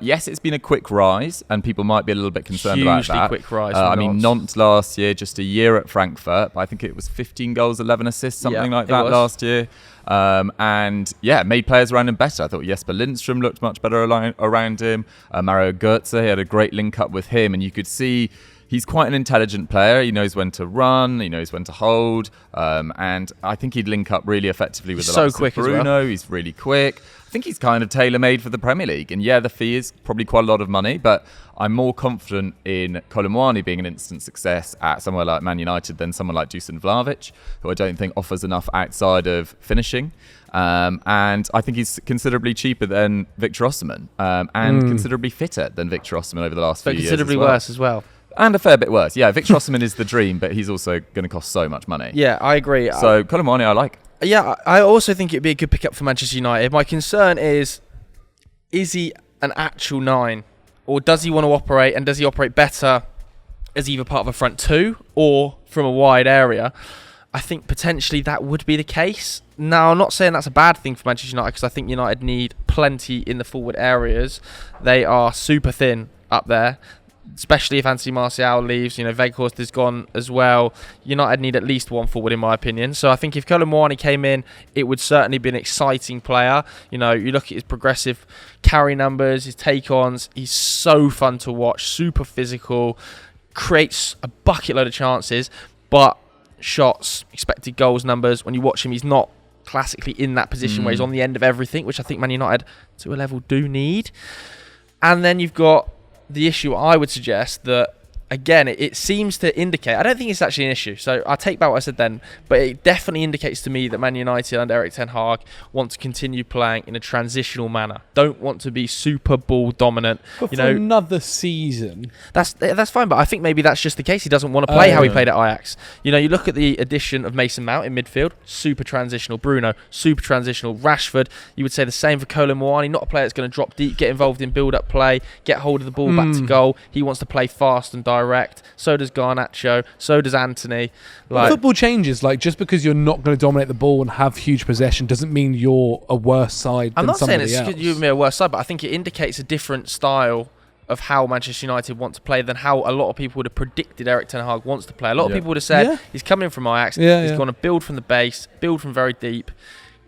Yes, it's been a quick rise, and people might be a little bit concerned about that. Quick rise. I mean, Nantes last year, just a year at Frankfurt, I think it was 15 goals, 11 assists, something like that last year. Made players around him better. I thought Jesper Lindstrom looked much better around him. Mario Götze, he had a great link up with him, and you could see he's quite an intelligent player. He knows when to run, he knows when to hold, and I think he'd link up really effectively with the likes of Bruno. He's really quick. I think he's kind of tailor-made for the Premier League. And the fee is probably quite a lot of money, but I'm more confident in Kolo Muani being an instant success at somewhere like Man United than someone like Dusan Vlahovic, who I don't think offers enough outside of finishing. And I think he's considerably cheaper than Victor Osimhen, and considerably fitter than Victor Osimhen over the last few years. But considerably worse as well. And a fair bit worse. Yeah, Victor Osimhen is the dream, but he's also going to cost so much money. Yeah, I agree. So Kolo Muani, I like. Yeah, I also think it'd be a good pickup for Manchester United. My concern is he an actual 9? Or does he want to operate, and does he operate better as either part of a front 2 or from a wide area? I think potentially that would be the case. Now, I'm not saying that's a bad thing for Manchester United, because I think United need plenty in the forward areas. They are super thin up there, especially if Anthony Martial leaves. Weghorst is gone as well. United need at least one forward, in my opinion. So I think if Kolo Muani came in, it would certainly be an exciting player. You look at his progressive carry numbers, his take-ons. He's so fun to watch, super physical, creates a bucket load of chances, but shots, expected goals numbers, when you watch him, he's not classically in that position where he's on the end of everything, which I think Man United, to a level, do need. And then you've got the issue, I would suggest, that again, it seems to indicate, I don't think it's actually an issue, so I take back what I said then, but it definitely indicates to me that Man United under Erik ten Hag want to continue playing in a transitional manner, don't want to be super ball dominant. But for another season, that's fine, but I think maybe that's just the case. He doesn't want to play how he played at Ajax. You look at the addition of Mason Mount in midfield, super transitional. Bruno, super transitional. Rashford, you would say the same for Kolo Muani, not a player that's going to drop deep, get involved in build-up play, get hold of the ball back to goal. He wants to play fast and direct. So does Garnacho. So does Anthony. Football changes. Just because you're not going to dominate the ball and have huge possession doesn't mean you're a worse side than somebody else. I'm not saying it's you and me a worse side, but I think it indicates a different style of how Manchester United want to play than how a lot of people would have predicted Erik ten Hag wants to play. A lot of people would have said he's coming from Ajax. He's going to build from the base, build from very deep.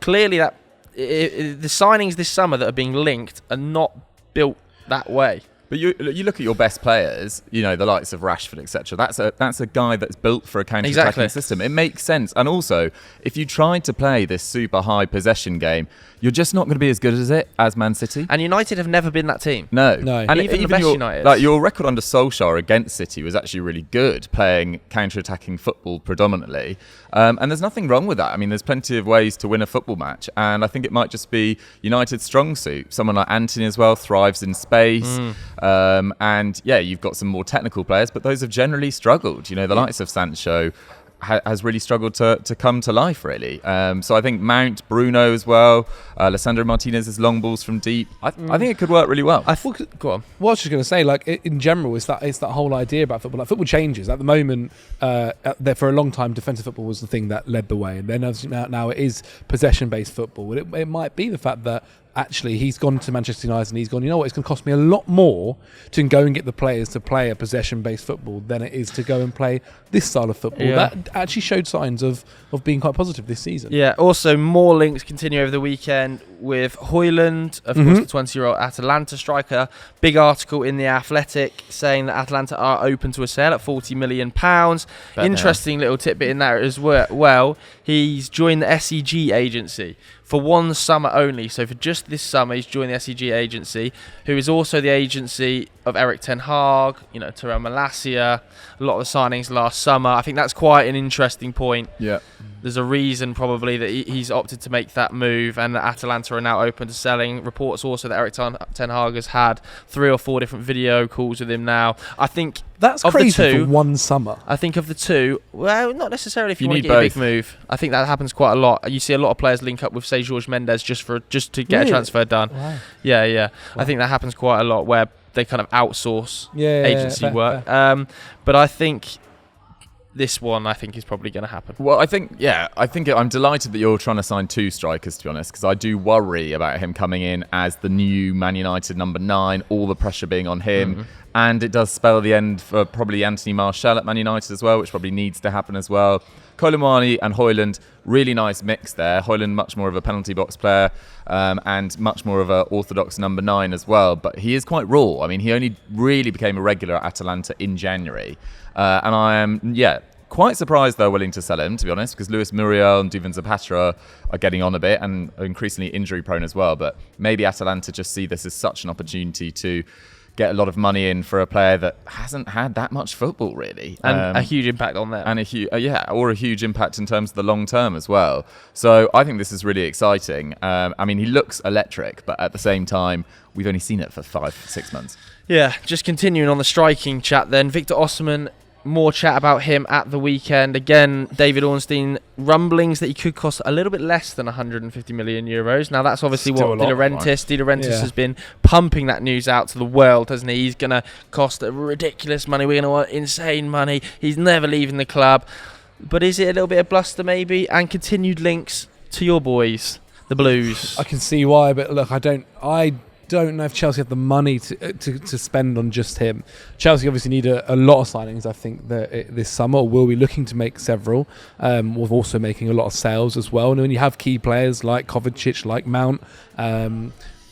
Clearly, the signings this summer that are being linked are not built that way. But you look at your best players, the likes of Rashford, etc. That's a guy that's built for a counter-attacking system. It makes sense. And also, if you try to play this super high possession game, you're just not going to be as good as Man City. And United have never been that team. No. And even the best United. Your record under Solskjaer against City was actually really good, playing counter-attacking football predominantly. And there's nothing wrong with that. I mean, there's plenty of ways to win a football match. And I think it might just be United's strong suit. Someone like Anthony as well thrives in space. And you've got some more technical players, but those have generally struggled. The likes of Sancho has really struggled to come to life, really. So I think Mount, Bruno as well, Lissandro Martinez's long balls from deep. I think it could work really well. Go on. What I was just going to say, in general, it's that whole idea about football. Football changes. At the moment, for a long time, defensive football was the thing that led the way, and then now it is possession-based football. It might be the fact that actually he's gone to Manchester United and he's gone, it's going to cost me a lot more to go and get the players to play a possession-based football than it is to go and play this style of football. That actually showed signs of being quite positive this season. Yeah, also more links continue over the weekend with Højlund, of course, the 20-year-old Atalanta striker. Big article in The Athletic saying that Atalanta are open to a sale at £40 million. Interesting little tidbit in there as well. He's joined the SEG agency for one summer only. So for just this summer, he's joined the SEG agency, who is also the agency of Erik ten Hag, Terrell Malacia, a lot of the signings last summer. I think that's quite an interesting point. Yeah. There's a reason probably that he's opted to make that move, and that Atalanta are now open to selling. Reports also that Erik ten Hag has had 3 or 4 different video calls with him now. I think that's crazy for one summer. I think of the two, well, not necessarily if you want to get a big move. I think that happens quite a lot. You see a lot of players link up with, say, Jorge Mendes just to get a transfer done. Wow. Yeah. Wow. I think that happens quite a lot where they kind of outsource agency work. Fair. But I think this one, is probably going to happen. Well, I'm delighted that you're trying to sign 2 strikers, to be honest, because I do worry about him coming in as the new Man United number 9, all the pressure being on him. And it does spell the end for probably Anthony Martial at Man United as well, which probably needs to happen as well. Kolo Muani and Højlund, really nice mix there. Højlund, much more of a penalty box player, and much more of an orthodox number 9 as well. But he is quite raw. I mean, he only really became a regular at Atalanta in January. And I am, quite surprised they're willing to sell him, to be honest, because Luis Muriel and Duvan Zapata are getting on a bit and are increasingly injury prone as well. But maybe Atalanta just see this as such an opportunity to get a lot of money in for a player that hasn't had that much football, really. And a huge impact on them. And a huge impact in terms of the long term as well. So I think this is really exciting. He looks electric, but at the same time, we've only seen it for 5-6 months. Yeah, just continuing on the striking chat then. Victor Osimhen, more chat about him at the weekend. Again, David Ornstein, rumblings that he could cost a little bit less than 150 million euros. Now, that's obviously still what De Laurentiis has been pumping that news out to the world, hasn't he? He's going to cost ridiculous money. We're going to want insane money. He's never leaving the club. But is it a little bit of bluster, maybe? And continued links to your boys, the Blues. I can see why, but look, I don't know if Chelsea have the money to spend on just him. Chelsea obviously need a lot of signings, I think, this summer, or will be looking to make several. We're also making a lot of sales as well. And when you have key players like Kovacic, like Mount,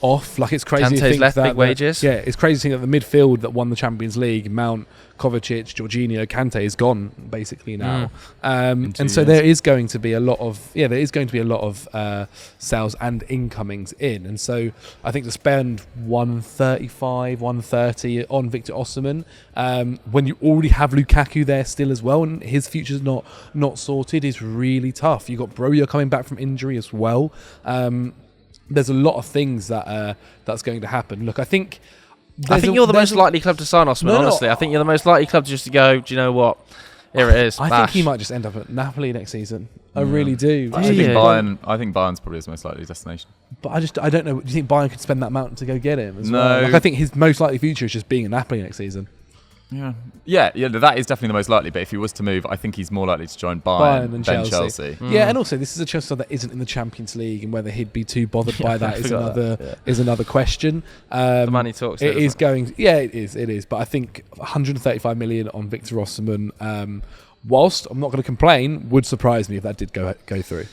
off. Like, it's crazy to Kante's think left, that big wages. Yeah, it's crazy to think that the midfield that won the Champions League, Mount, Kovacic, Jorginho, Kante, is gone basically now. And so there is going to be a lot of sales and incomings in. And so I think to spend 135, 130 on Victor Osimhen, when you already have Lukaku there still as well, and his future's not sorted, is really tough. You've got Broja coming back from injury as well. There's a lot of things that's going to happen. Look, I think you're the most likely club to sign Osimhen, honestly. I think you're the most likely club just to go, do you know what? Here it is. I think he might just end up at Napoli next season. I really do. I think Bayern's probably his most likely destination. But I don't know. Do you think Bayern could spend that amount to go get him as No. well? Like, I think his most likely future is just being at Napoli next season. Yeah, that is definitely the most likely. But if he was to move, I think he's more likely to join Bayern than Chelsea. Yeah, and also this is a Chelsea that isn't in the Champions League, and whether he'd be too bothered by that is another question. The money talks. It is going. Yeah, it is. But I think 135 million on Victor Osimhen, whilst I'm not going to complain, would surprise me if that did go through.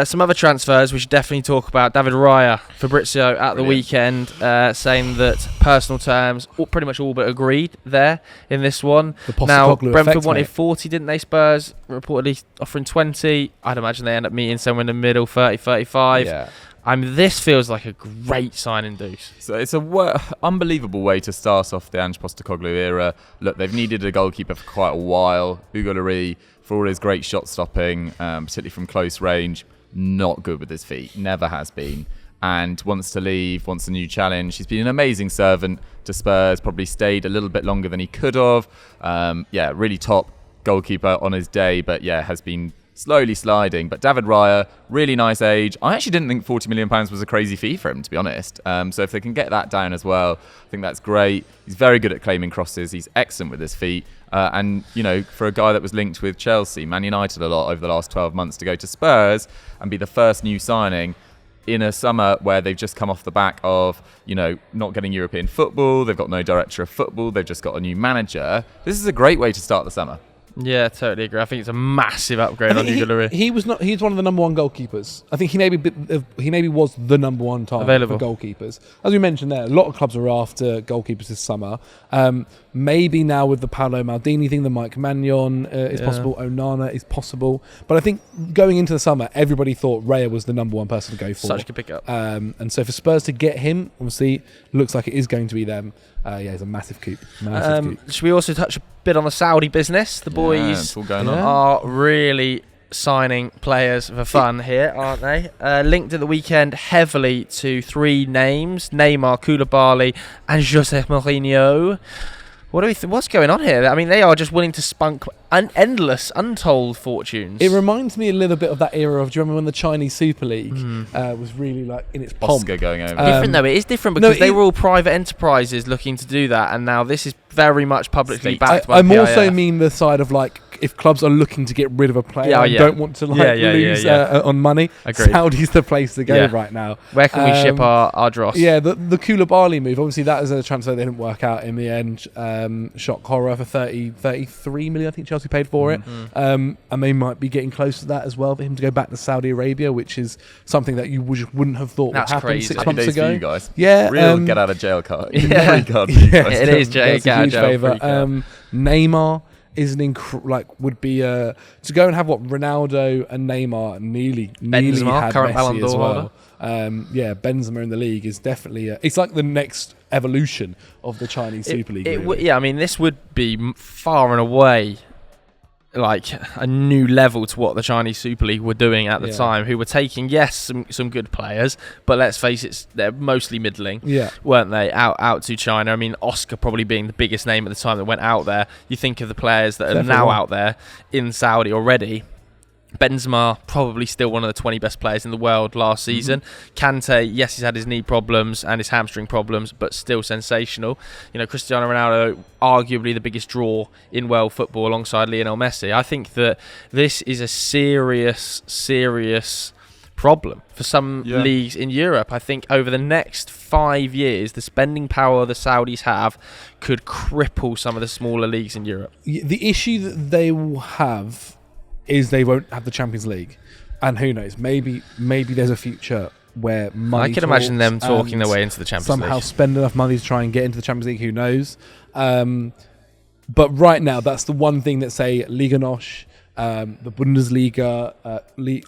Some other transfers we should definitely talk about. David Raya, Fabrizio at the weekend, saying that personal terms pretty much all but agreed there in this one. Now, Brentford wanted 40, didn't they? Spurs reportedly offering 20. I'd imagine they end up meeting somewhere in the middle, 30, 35. Yeah. This feels like a great signing, Deuce. So it's a unbelievable way to start off the Ange Postecoglou era. Look, they've needed a goalkeeper for quite a while. Hugo Lloris, for all his great shot stopping, particularly from close range, not good with his feet, never has been, and wants to leave, wants a new challenge. He's been an amazing servant to Spurs, probably stayed a little bit longer than he could have. Really top goalkeeper on his day, but has been slowly sliding. But David Raya, really nice age. I actually didn't think £40 million was a crazy fee for him, to be honest. So if they can get that down as well, I think that's great. He's very good at claiming crosses. He's excellent with his feet. And, for a guy that was linked with Chelsea, Man United a lot over the last 12 months, to go to Spurs and be the first new signing in a summer where they've just come off the back of, not getting European football. They've got no director of football. They've just got a new manager. This is a great way to start the summer. Yeah, totally agree. I think it's a massive upgrade on Hugo Lloris. He's one of the number one goalkeepers. I think he maybe was the number one target for goalkeepers. As we mentioned there, a lot of clubs are after goalkeepers this summer. Maybe now with the Paolo Maldini thing, the Mike Maignan is possible. Onana is possible. But I think going into the summer, everybody thought Raya was the number one person to go for. Such a good pickup. And so for Spurs to get him, obviously, looks like it is going to be them. It's a massive coup. Should we also touch a bit on the Saudi business? The boys are really signing players for fun here, aren't they? Linked at the weekend heavily to three names: Neymar, Koulibaly, and Jose Mourinho. What do we what's going on here? I mean, they are just willing to spunk endless, untold fortunes. It reminds me a little bit of that era of, do you remember when the Chinese Super League was really like in its pomp? Oscar going over. Different though, it is different because they were all private enterprises looking to do that, and now this is very much publicly backed by I PIF. also mean the side of like, if clubs are looking to get rid of a player and don't want to lose on money, Agreed. Saudi's the place to go right now. Where can we ship our dross? Yeah, the Koulibaly move, obviously that is a transfer that didn't work out in the end. Shock horror for 33 million, I think Chelsea paid for it. And they might be getting close to that as well, for him to go back to Saudi Arabia, which is something that you wouldn't have thought would happen 6 months ago. For you guys. Yeah, real get out of jail card. It is That's a huge favour. Neymar is would be to go and have Ronaldo and Neymar nearly Benzema, had current Messi Ballon as d'Or well. Benzema in the league is definitely it's like the next evolution of the Chinese Super League. This would be far and away like a new level to what the Chinese Super League were doing at the time, who were taking some good players, but let's face it, they're mostly middling, weren't they, out to China. I mean, Oscar probably being the biggest name at the time that went out there. You think of the players that are now out there in Saudi already. Benzema, probably still one of the 20 best players in the world last season. Kante, yes, he's had his knee problems and his hamstring problems, but still sensational. Cristiano Ronaldo, arguably the biggest draw in world football alongside Lionel Messi. I think that this is a serious problem for some leagues in Europe. I think over the next 5 years, the spending power the Saudis have could cripple some of the smaller leagues in Europe. The issue that they will have is they won't have the Champions League, and who knows, maybe there's a future where money I can imagine them talks talking their and way into the Champions somehow League. spend enough money to try and get into the Champions League. Who knows? But right now, that's the one thing that say Liga NOS, the Bundesliga.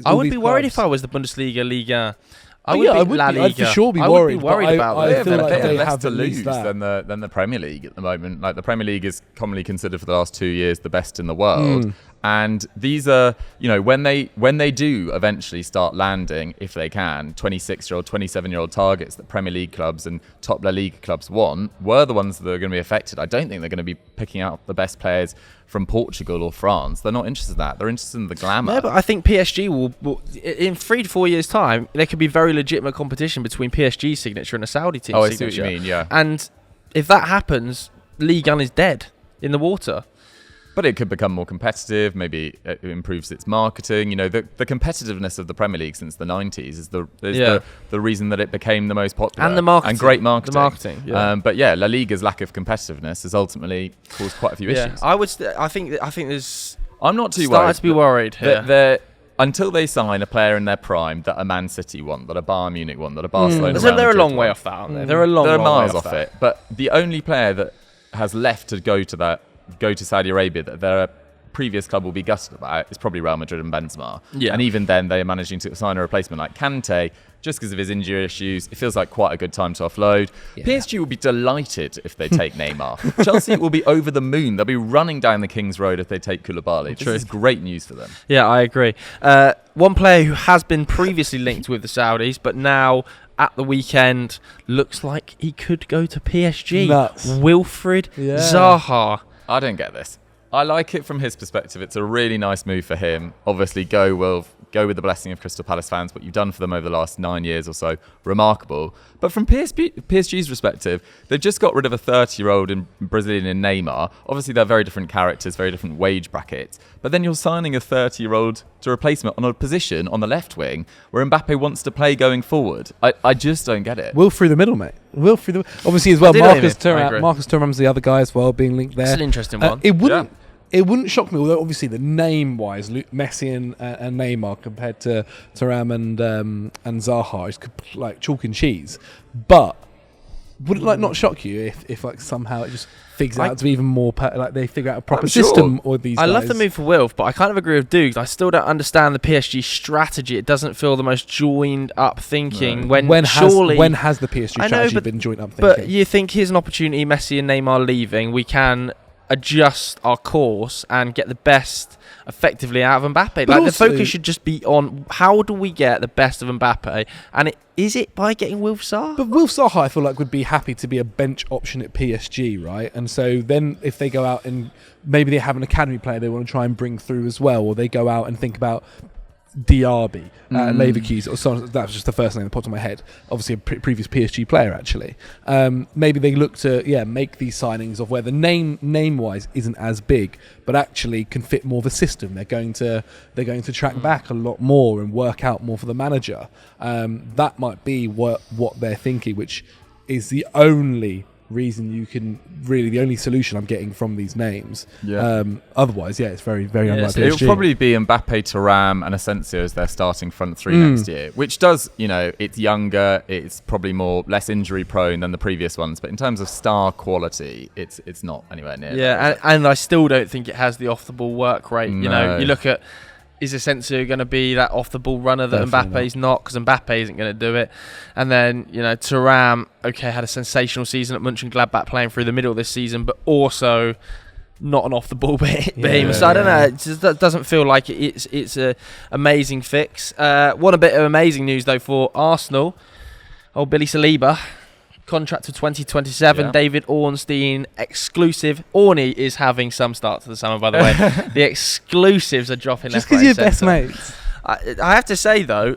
I would be worried if I was the Bundesliga, Liga. I'd for sure be worried. About I that. feel like they they have have to at least lose that. than the Premier League at the moment. Like the Premier League is commonly considered for the last 2 years the best in the world. And these are, when they do eventually start landing, if they can, 26-year-old, 27-year-old targets that Premier League clubs and top La Liga clubs want, were the ones that are going to be affected. I don't think they're going to be picking out the best players from Portugal or France. They're not interested in that. They're interested in the glamour. No, but I think PSG will in 3 to 4 years' time, there could be very legitimate competition between PSG's signature and a Saudi team's signature. I see what you mean, yeah. And if that happens, Ligue 1 is dead in the water. But it could become more competitive. Maybe it improves its marketing. The competitiveness of the Premier League since the 90s is the reason that it became the most popular. And the marketing. And great marketing. The marketing, yeah. But yeah, La Liga's lack of competitiveness has ultimately caused quite a few issues. I think there's. I'm not too starting worried. to be worried here. They're until they sign a player in their prime that a Man City want, that a Bayern Munich want, that a Barcelona. So they're a Real long Madrid way want. off that, aren't they? They're miles off that. it. But the only player that has left to go to Saudi Arabia that their previous club will be gutted about is probably Real Madrid and Benzema. Yeah. And even then, they are managing to sign a replacement like Kante, just because of his injury issues. It feels like quite a good time to offload. Yeah. PSG will be delighted if they take Neymar. Chelsea will be over the moon. They'll be running down the King's Road if they take Koulibaly. This is great news for them. Yeah, I agree. One player who has been previously linked with the Saudis, but now at the weekend looks like he could go to PSG. Nuts. Wilfried Zaha. I don't get this. I like it from his perspective. It's a really nice move for him. Obviously, go with the blessing of Crystal Palace fans. What you've done for them over the last 9 years or so, remarkable. But from PSG's perspective, they've just got rid of a 30-year-old Brazilian in Neymar. Obviously, they're very different characters, very different wage brackets. But then you're signing a 30-year-old to replace him on a position on the left wing where Mbappe wants to play going forward. I just don't get it. Will through the middle, mate. Obviously as well. Marcus Thuram's the other guy as well being linked there. It's an interesting one. It wouldn't shock me, although obviously the name-wise, Messi and Neymar compared to Thuram and Zaha is like chalk and cheese. But would it not shock you if somehow it just figures out to be even more they figure out a proper system or these guys? I love the move for Wilf, but I kind of agree with Dukes. I still don't understand the PSG strategy. It doesn't feel the most joined up thinking. No. When has the PSG strategy been joined up thinking? But you think here's an opportunity, Messi and Neymar leaving, we can adjust our course and get the best effectively out of Mbappe. The focus should just be on how do we get the best of Mbappe, and is it by getting Wilf Zaha? But Wilf Zaha, I feel like, would be happy to be a bench option at PSG, right? And so then if they go out and maybe they have an academy player they want to try and bring through as well, or they go out and think about Diaby, Leverkusen, or someone, that was just the first name that popped in my head. Obviously, a previous PSG player, actually. Maybe they look to make these signings of where the name-wise isn't as big, but actually can fit more of a system. They're going to track back a lot more and work out more for the manager. That might be what they're thinking, which is the only reason the only solution I'm getting from these names. Otherwise, it's very, very unlikely. It'll probably be Mbappe, Thuram and Asensio as their starting front three next year, which does, it's younger, it's probably less injury prone than the previous ones, but in terms of star quality, it's not anywhere near. And I still don't think it has the off the ball work rate. No. You look at, is Asensio going to be that off-the-ball runner that Mbappe's not? Because Mbappe isn't going to do it. And then, Thuram, had a sensational season at Mönchengladbach playing through the middle of this season, but also not an off-the-ball beam. So I don't know. It just doesn't feel like it's an amazing fix. One bit of amazing news, though, for Arsenal. Old Billy Saliba. Contract to 2027. David Ornstein exclusive. Orny is having some start to the summer, by the way. The exclusives are dropping just because you're best mates. I have to say, though,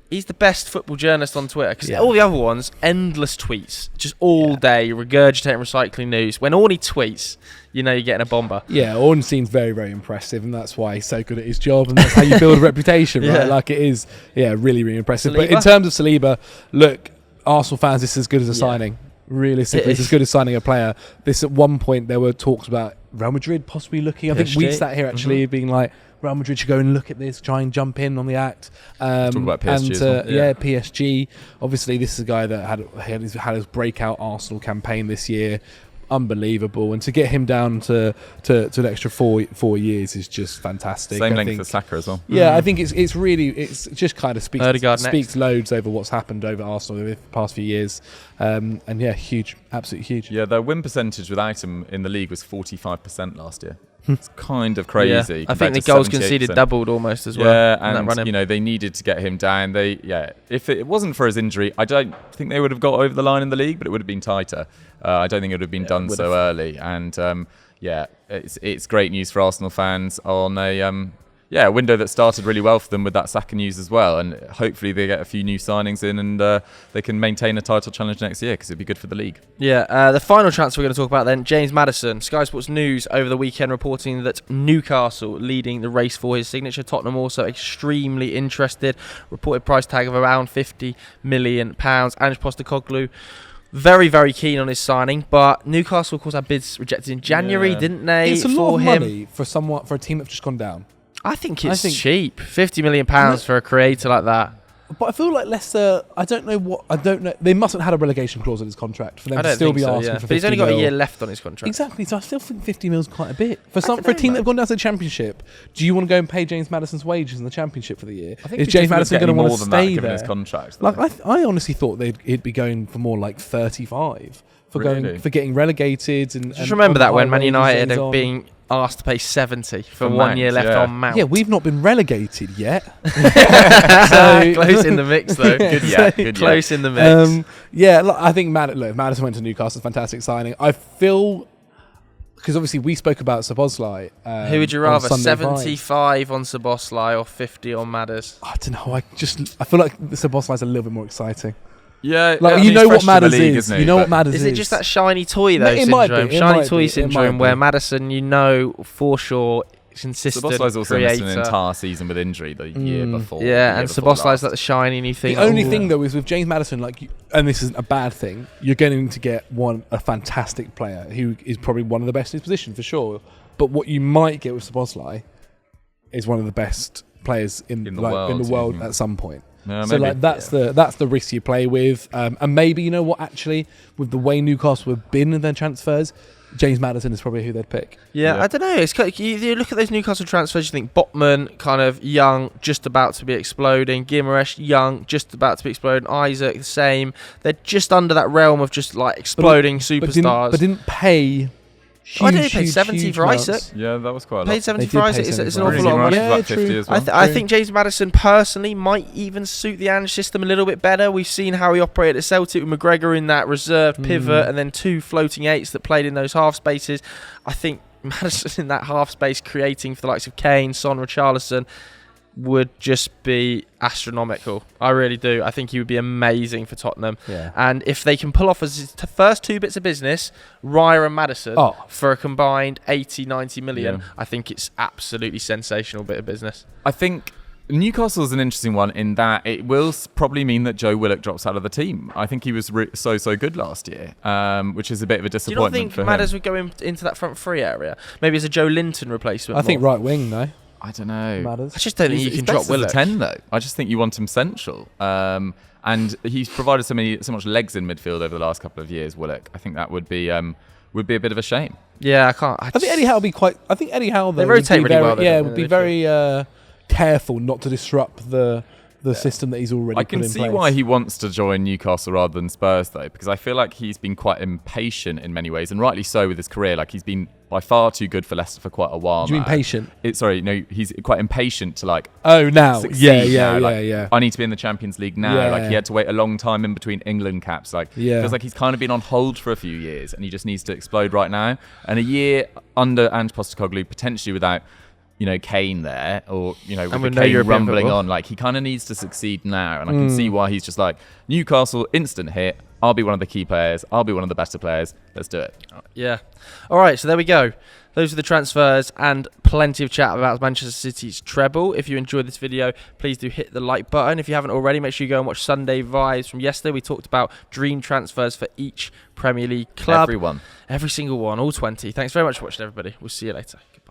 he's the best football journalist on Twitter, because all the other ones, endless tweets, just all day, regurgitating, recycling news. When Orny tweets, you're getting a bomber. Yeah, Ornstein's very, very impressive, and that's why he's so good at his job, and that's how you build a reputation, right? Like, it is, really, really impressive. Saliba? But in terms of Saliba, look, Arsenal fans, this is as good as a signing. Realistically, it's as good as signing a player. This, at one point, there were talks about Real Madrid possibly looking. I think we sat here actually being like, Real Madrid should go and look at this, try and jump in on the act. Talk about PSG as well. PSG. Obviously, this is a guy that had his breakout Arsenal campaign this year. Unbelievable, and to get him down to an extra 4 years is just fantastic. Same length as Saka as well. Yeah, I think it's just kind of speaks loads over what's happened over Arsenal over the past few years, and yeah, huge, absolutely huge. Yeah, their win percentage without him in the league was 45% last year. It's kind of crazy. Yeah. I think the goals conceded doubled almost as well. Yeah, and they needed to get him down. If it wasn't for his injury, I don't think they would have got over the line in the league, but it would have been tighter. I don't think it would have been done so early. And it's great news for Arsenal fans on a window that started really well for them with that Saka news as well. And hopefully they get a few new signings in and they can maintain a title challenge next year because it'd be good for the league. Yeah, the final transfer we're going to talk about then, James Maddison. Sky Sports News over the weekend reporting that Newcastle leading the race for his signature. Tottenham also extremely interested. Reported price tag of around £50 million. Ange Postecoglou very, very keen on his signing, but Newcastle, of course, had bids rejected in January, didn't they? It's a lot of money for a team that's just gone down. I think it's cheap. £50 million for a creator like that. But I feel like Leicester, I don't know. They mustn't have had a relegation clause in his contract for them to still be asking for 50 But he's only got a year left on his contract. Exactly, so I still think 50 mil is quite a bit. For a team that have gone down to the Championship, do you want to go and pay James Maddison's wages in the Championship for the year? Is James Maddison going to want to stay there? His contract, I honestly thought he'd be going for more like 35 for getting relegated. And just remember that when Man United are being asked to pay 70 for 1 year left on Mount. Yeah, we've not been relegated yet. So close in the mix, though. Good close in the mix. I think Maddison went to Newcastle. Fantastic signing. I feel because obviously we spoke about Szoboszlai. Who would you rather, 75 on Szoboszlai or 50 on Madders? I don't know. I feel like Szoboszlai is a little bit more exciting. Yeah, you know what Madders is. You know what Madders is. Is it just that shiny toy though syndrome? Shiny toy syndrome where Maddison, for sure, consistent Szoboszlai's also creator. missed an entire season with injury the year before. Yeah, and Szoboszlai's like the shiny new thing. The only thing though is with James Maddison, and this isn't a bad thing, you're going to get a fantastic player who is probably one of the best in his position for sure. But what you might get with Szoboszlai is one of the best players in the world at some point. Yeah, so that's the risk you play with, and maybe you know what, actually with the way Newcastle have been in their transfers, James Maddison is probably who they'd pick. Yeah. I don't know. It's kind of, you look at those Newcastle transfers, you think Botman, kind of young, just about to be exploding. Guimaraes, young, just about to be exploding. Isaac, the same. They're just under that realm of just like exploding superstars. But didn't pay. I didn't pay 70 for Isaac. Yeah, that was quite a lot. Paid 70 for Isaac. It's an awful lot of money. Yeah, 50 as well. I think James Maddison personally might even suit the Ange system a little bit better. We've seen how he operated at Celtic with McGregor in that reserved pivot and then 2 floating 8s that played in those half spaces. I think Maddison in that half space creating for the likes of Kane, Son, Richarlison would just be astronomical. I really do. I think he would be amazing for Tottenham. Yeah. And if they can pull off as his first 2 bits of business, Raya and Maddison, for a combined 80, 90 million, I think it's absolutely sensational bit of business. I think Newcastle is an interesting one in that it will probably mean that Joe Willock drops out of the team. I think he was so good last year, which is a bit of a disappointment. Do you not think Madders would go into that front 3 area? Maybe as a Joe Linton replacement? I think right wing, though. I don't know. Matters. I just don't think you can drop Willock. 10 though. I just think you want him central. And he's provided so much legs in midfield over the last couple of years. Willock. I think that would be a bit of a shame. Yeah, I can't. I think Eddie Howe would be quite. I think Eddie Howe though, they rotate really well. Yeah, would be very careful not to disrupt the system that he's already put in place. I can see why he wants to join Newcastle rather than Spurs though, because I feel like he's been quite impatient in many ways, and rightly so with his career. Like he's been by far too good for Leicester for quite a while. Do you mean patient? He's quite impatient to now. Succeed yeah. I need to be in the Champions League now. He had to wait a long time in between England caps. Feels like he's kind of been on hold for a few years, and he just needs to explode right now. And a year under Ange Postecoglou, potentially without Kane there, or with Kane rumbling on, he kind of needs to succeed now, and I can see why he's just Newcastle, instant hit. I'll be one of the key players. I'll be one of the better players. Let's do it. Yeah. All right, so there we go. Those are the transfers and plenty of chat about Manchester City's treble. If you enjoyed this video, please do hit the like button. If you haven't already, make sure you go and watch Sunday Vibes from yesterday. We talked about dream transfers for each Premier League club. Every single one, all 20. Thanks very much for watching, everybody. We'll see you later. Goodbye.